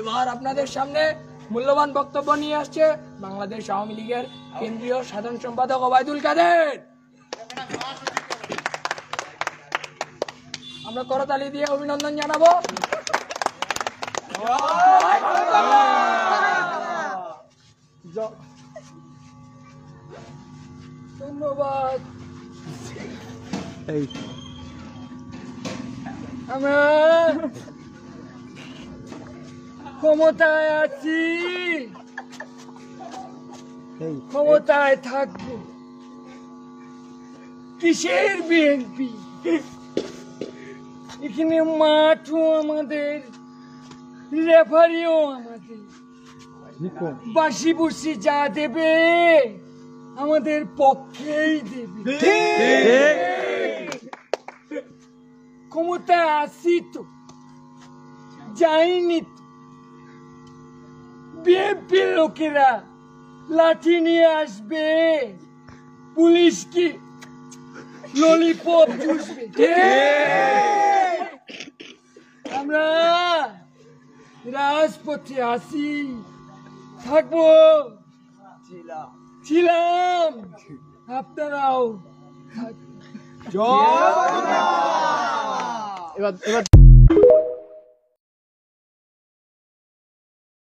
এবার আপনাদের সামনে মূল্যবান বক্তব্য নিয়ে আসছে বাংলাদেশ আওয়ামী লীগের কেন্দ্রীয় সাধারণ সম্পাদক ওবায়দুল কাদের। আমরা করতালি দিয়ে অভিনন্দন জানাবো। ধন্যবাদ। আমরা ক্ষমতায় আছি, ক্ষমতায় থাকবো। কিসের বিএনপি? এখানে মাঠও আমাদের, রেফারিও আমাদের। বাসি বুসি যা দেবে আমাদের পক্ষেই দেবে। ক্ষমতায় আসি তো, যাইনি তো। বিএনপির লোকেরা লাঠি নিয়ে আসবে, পুলিশ কি ললিপপ চুষবে। আমরা রাজপথে আসি, থাকবো, ছিলাম, আপনারাও। এবার